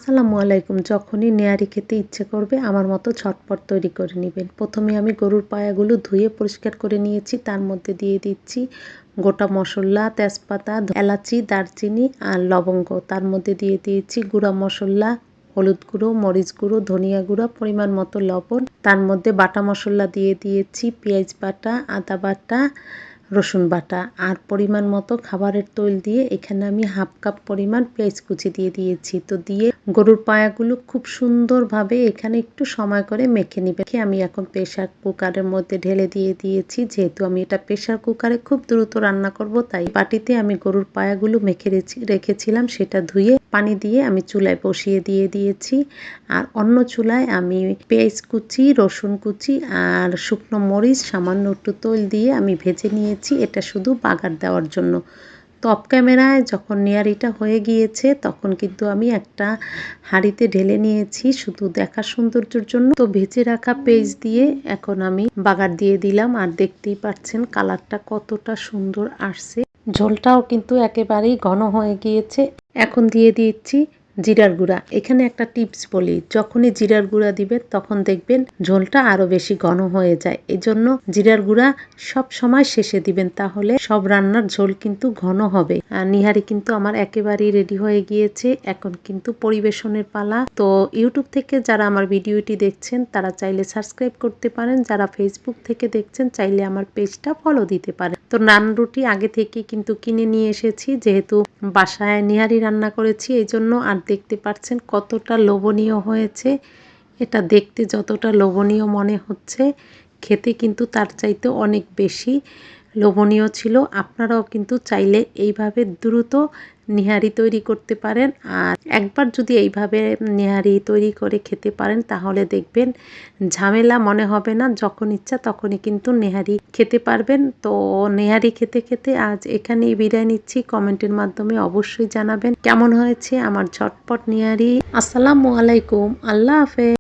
আসসালামু আলাইকুম। যখনই নেহারি খেতে ইচ্ছে করবে আমার মতো ঝটপট তৈরি করে নেবেন। প্রথমে আমি গরুর পায়াগুলো ধুয়ে পরিষ্কার করে নিয়েছি। তার মধ্যে দিয়ে দিচ্ছি গোটা মশলা, তেজপাতা, এলাচি, দারচিনি আর লবঙ্গ। তার মধ্যে দিয়ে দিয়েছি গুঁড়া মশলা, হলুদ গুঁড়ো, মরিচ গুঁড়ো, ধনিয়া গুঁড়ো, পরিমাণ মতো লবণ। তার মধ্যে বাটা মশলা দিয়ে দিয়েছি পেঁয়াজ বাটা, আদা বাটা, রসুন বাটা আর পরিমাণ মতো খাবারের তৈল দিয়ে এখানে আমি হাফ কাপ পরিমাণ পেঁয়াজ কুচি দিয়ে দিয়েছি। তো দিয়ে গরুর পায়াগুলো খুব সুন্দরভাবে এখানে একটু সময় করে মেখে নিবে। আমি এখন প্রেসার কুকারের মধ্যে ঢেলে দিয়ে দিয়েছি। যেহেতু আমি এটা প্রেসার কুকারে খুব দ্রুত রান্না করব, তাই বাটিতে আমি গরুর পায়াগুলো মেখে রেখেছিলাম সেটা ধুয়ে পানি দিয়ে আমি চুলায় বসিয়ে দিয়ে দিয়েছি। আর অন্য চুলায় আমি পেঁয়াজ কুচি, রসুন কুচি আর শুকনো মরিচ সামান্য একটু তৈল দিয়ে আমি ভেজে নিয়েছি। এটা শুধু বাগার দেওয়ার জন্য। তো অফ ক্যামেরায় যখন নেহারিটা হয়ে গিয়েছে তখন কিন্তু আমি একটা হাঁড়িতে ঢেলে নিয়েছি শুধু দেখার সৌন্দর্যের জন্য। তো ভেজে রাখা পেঁয়াজ দিয়ে এখন আমি বাগার দিয়ে দিলাম। আর দেখতেই পাচ্ছেন কালারটা কতটা সুন্দর আসছে। ঝোলটাও কিন্তু একেবারেই ঘন হয়ে গিয়েছে। এখন দিয়ে দিচ্ছি জিরার গুঁড়া। এখানে একটা টিপস বলি, যখনই জিরার গুঁড়া দিবেন তখন দেখবেন ঝোলটা আরো বেশি ঘন হয়ে যায়। এই জন্য জিরার গুঁড়া সব সময় শেষে দিবেন, তাহলে সব রান্নার ঝোল কিন্তু ঘন হবে। আর নিহারি কিন্তু আমার একেবারেই রেডি হয়ে গিয়েছে। এখন কিন্তু পরিবেশনের পালা। তো ইউটিউব থেকে যারা আমার ভিডিওটি দেখছেন তারা চাইলে সাবস্ক্রাইব করতে পারেন, যারা ফেসবুক থেকে দেখছেন চাইলে আমার পেজটা ফলো দিতে পারেন। তো নান রুটি আগে থেকে কিন্তু কিনে নিয়ে এসেছি, যেহেতু বাসায় নিহারি রান্না করেছি এই জন্য। আর দেখতে পাচ্ছেন কতটা লোভনীয় হয়েছে। এটা দেখতে যতটা লোভনীয় মনে হচ্ছে, খেতে কিন্তু তার চাইতে অনেক বেশি লোভনীয় ছিল। আপনারাও কিন্তু চাইলে এইভাবে দ্রুত নিহারি তৈরি করতে পারেন। আর একবার যদি এইভাবে নিহারি তৈরি করে খেতে পারেন তাহলে দেখবেন ঝামেলা মনে হবে না, যখন ইচ্ছা তখনই কিন্তু নেহারি খেতে পারবেন। তো নেহারি খেতে খেতে আজ এখানেই বিদায় নিচ্ছি। কমেন্টের মাধ্যমে অবশ্যই জানাবেন কেমন হয়েছে আমার ঝটপট নেহারি। আসসালামু আলাইকুম, আল্লাহ হাফেজ।